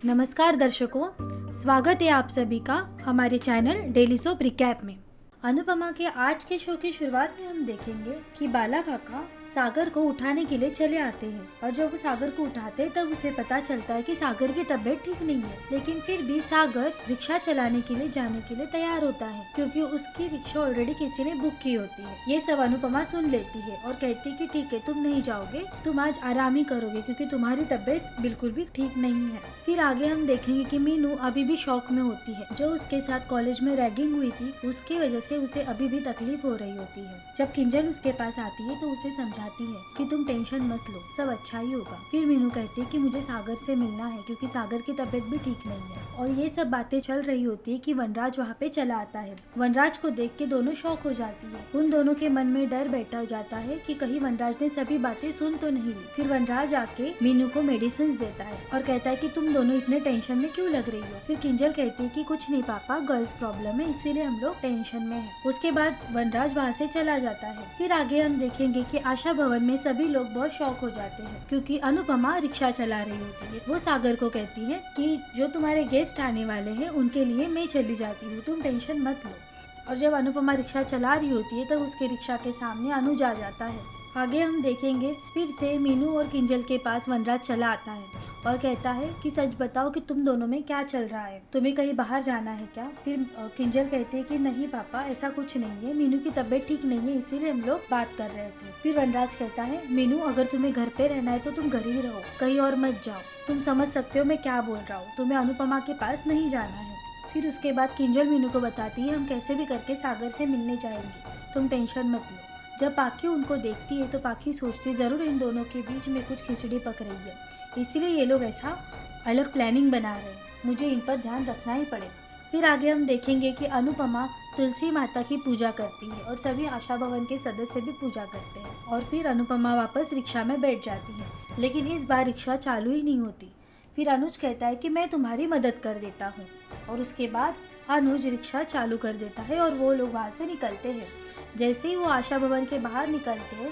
नमस्कार दर्शकों, स्वागत है आप सभी का हमारे चैनल डेली सोप रिकैप में। अनुपमा के आज के शो की शुरुआत में हम देखेंगे कि बाला काका सागर को उठाने के लिए चले आते हैं और जब वो सागर को उठाते हैं तब उसे पता चलता है कि सागर की तबीयत ठीक नहीं है। लेकिन फिर भी सागर रिक्शा चलाने के लिए जाने के लिए तैयार होता है क्योंकि उसकी रिक्शा ऑलरेडी किसी ने बुक की होती है। ये सब अनुपमा सुन लेती है और कहती है कि ठीक है, तुम नहीं जाओगे, तुम आज आराम ही करोगे क्योंकि तुम्हारी तबीयत बिल्कुल भी ठीक नहीं है। फिर आगे हम देखेंगे कि मीनू अभी भी शौक में होती है। जो उसके साथ कॉलेज में रैगिंग हुई थी उसकी वजह से उसे अभी भी तकलीफ हो रही होती है। जब किंजल उसके पास आती है तो उसे समझाती है कि तुम टेंशन मत लो, सब अच्छा ही होगा। फिर मीनू कहती है कि मुझे सागर से मिलना है क्योंकि सागर की तबीयत भी ठीक नहीं है। और ये सब बातें चल रही होती है कि वनराज वहाँ पे चला आता है। वनराज को देख के दोनों शॉक हो जाती है। उन दोनों के मन में डर बैठा हो जाता है कि कहीं वनराज ने सभी बातें सुन तो नहीं ली। फिर वनराज आके मीनू को मेडिसिन देता है और कहता है कि तुम दोनों इतने टेंशन में क्यों लग रही हो। फिर किंजल कहती है कि कुछ नहीं पापा, गर्ल्स प्रॉब्लम है इसीलिए हम लोग टेंशन में है। उसके बाद वनराज वहाँ से चला जाता है। फिर आगे हम देखेंगे कि आशा भवन में सभी लोग बहुत शॉक हो जाते हैं क्योंकि अनुपमा रिक्शा चला रही होती है। वो सागर को कहती है कि जो तुम्हारे गेस्ट आने वाले हैं उनके लिए मैं चली जाती हूँ, तुम टेंशन मत लो। और जब अनुपमा रिक्शा चला रही होती है तब उसके रिक्शा के सामने अनुज आ जाता है। आगे हम देखेंगे फिर से मीनू और किंजल के पास वनराज चला आता है और कहता है कि सच बताओ कि तुम दोनों में क्या चल रहा है, तुम्हें कहीं बाहर जाना है क्या। फिर किंजल कहती है कि नहीं पापा, ऐसा कुछ नहीं है, मीनू की तबीयत ठीक नहीं है इसीलिए हम लोग बात कर रहे थे। फिर वनराज कहता है मीनू, अगर तुम्हें घर पे रहना है तो तुम घर ही रहो, कहीं और मत जाओ। तुम समझ सकते हो मैं क्या बोल रहा हूँ, तुम्हें अनुपमा के पास नहीं जाना है। फिर उसके बाद किंजल मीनू को बताती है हम कैसे भी करके सागर से मिलने जाएंगे, तुम टेंशन मत लो। जब पाखी उनको देखती है तो पाखी सोचती जरूर इन दोनों के बीच में कुछ खिचड़ी पक रही है, इसीलिए ये लोग ऐसा अलग प्लानिंग बना रहे हैं, मुझे इन पर ध्यान रखना ही पड़ेगा। फिर आगे हम देखेंगे कि अनुपमा तुलसी माता की पूजा करती है और सभी आशा भवन के सदस्य भी पूजा करते हैं। और फिर अनुपमा वापस रिक्शा में बैठ जाती है, लेकिन इस बार रिक्शा चालू ही नहीं होती। फिर अनुज कहता है कि मैं तुम्हारी मदद कर देता हूँ और उसके बाद अनुज रिक्शा चालू कर देता है और वो लोग वहाँ से निकलते हैं। जैसे ही वो आशा भवन के बाहर निकलते हैं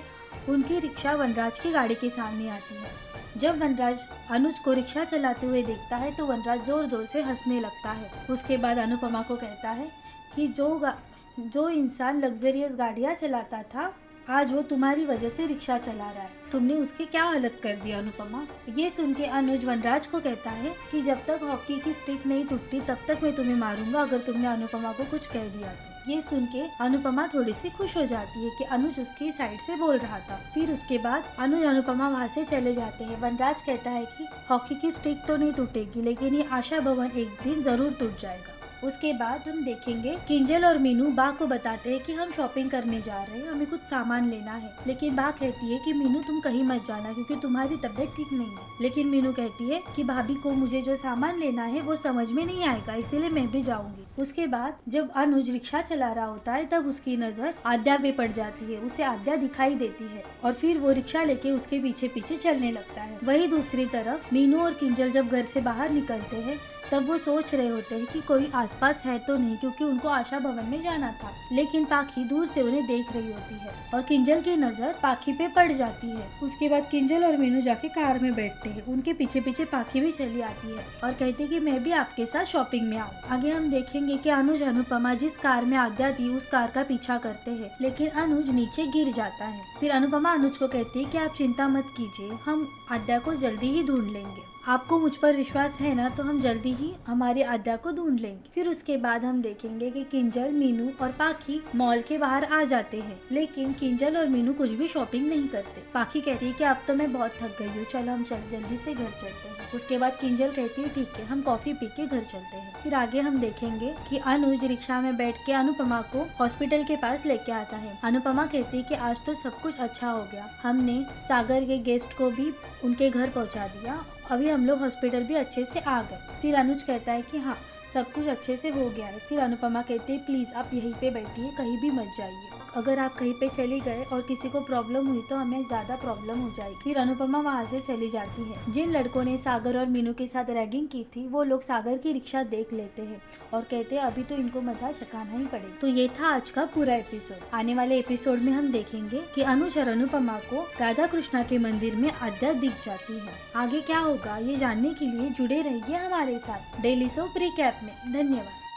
उनकी रिक्शा वनराज की गाड़ी के सामने आती है। जब वनराज अनुज को रिक्शा चलाते हुए देखता है तो वनराज जोर जोर से हंसने लगता है। उसके बाद अनुपमा को कहता है कि जो इंसान लग्जरियस गाड़ियाँ चलाता था आज वो तुम्हारी वजह से रिक्शा चला रहा है, तुमने उसकी क्या हालत कर दी अनुपमा। ये सुन के अनुज वनराज को कहता है कि जब तक हॉकी की स्टिक नहीं टूटती तब तक मैं तुम्हें मारूंगा अगर तुमने अनुपमा को कुछ कह दिया तो। ये सुन के अनुपमा थोड़ी सी खुश हो जाती है कि अनुज उसकी साइड से बोल रहा था। फिर उसके बाद अनुज अनुपमा वहाँ से चले जाते हैं। वनराज कहता है कि हॉकी की स्टिक तो नहीं टूटेगी लेकिन ये आशा भवन एक दिन जरूर टूट जाएगा। उसके बाद हम देखेंगे किंजल और मीनू बा को बताते हैं कि हम शॉपिंग करने जा रहे हैं, हमें कुछ सामान लेना है। लेकिन बा कहती है कि मीनू तुम कहीं मत जाना क्योंकि तुम्हारी तबीयत ठीक नहीं है। लेकिन मीनू कहती है कि भाभी को मुझे जो सामान लेना है वो समझ में नहीं आएगा इसलिए मैं भी जाऊंगी। उसके बाद जब अनुज रिक्शा चला रहा होता है तब उसकी नजर आद्या पे पड़ जाती है, उसे आद्या दिखाई देती है और फिर वो रिक्शा लेके उसके पीछे पीछे चलने लगता है। वही दूसरी तरफ मीनू और किंजल जब घर से बाहर निकलते हैं तब वो सोच रहे होते हैं कि कोई आसपास है तो नहीं क्योंकि उनको आशा भवन में जाना था। लेकिन पाखी दूर से उन्हें देख रही होती है और किंजल की नजर पाखी पे पड़ जाती है। उसके बाद किंजल और मीनू जाके कार में बैठते हैं, उनके पीछे पीछे पाखी भी चली आती है और कहती है कि मैं भी आपके साथ शॉपिंग में आऊँ। आगे हम देखेंगे कि अनुज अनुपमा जिस कार में आद्या थी उस कार का पीछा करते हैं लेकिन अनुज नीचे गिर जाता है। फिर अनुपमा अनुज को कहती है कि आप चिंता मत कीजिए, हम आद्या को जल्दी ही ढूंढ लेंगे, आपको मुझ पर विश्वास है ना, तो हम जल्दी ही हमारी आद्या को ढूंढ लेंगे। फिर उसके बाद हम देखेंगे कि किंजल, मीनू और पाखी मॉल के बाहर आ जाते हैं लेकिन किंजल और मीनू कुछ भी शॉपिंग नहीं करते। पाखी कहती है कि अब तो मैं बहुत थक गई हूँ, चलो हम जल्दी से घर चलते हैं। उसके बाद किंजल कहती है ठीक है, हम कॉफी पी के घर चलते हैं। फिर आगे हम देखेंगे कि अनुज रिक्शा में बैठ के अनुपमा को हॉस्पिटल के पास लेके आता है। अनुपमा कहती है कि आज तो सब कुछ अच्छा हो गया, हमने सागर के गेस्ट को भी उनके घर पहुँचा दिया, अभी हम लोग हॉस्पिटल भी अच्छे से आ गए। फिर अनुज कहता है कि हाँ सब कुछ अच्छे से हो गया है। फिर अनुपमा कहती है प्लीज आप यहीं पे बैठिए, कहीं भी मत जाइए। अगर आप कहीं पे चली गए और किसी को प्रॉब्लम हुई तो हमें ज्यादा प्रॉब्लम हो जाएगी। फिर अनुपमा वहाँ से चली जाती है। जिन लड़कों ने सागर और मीनू के साथ रैगिंग की थी वो लोग सागर की रिक्शा देख लेते हैं और कहते हैं अभी तो इनको मजा चखाना ही पड़ेगा। तो ये था आज का पूरा एपिसोड। आने वाले एपिसोड में हम देखेंगे कि अनुज और अनुपमा को राधा कृष्णा के मंदिर में आद्या दिख जाती है। आगे क्या होगा ये जानने के लिए जुड़े रहिए हमारे साथ डेली सोप रिकैप में। धन्यवाद।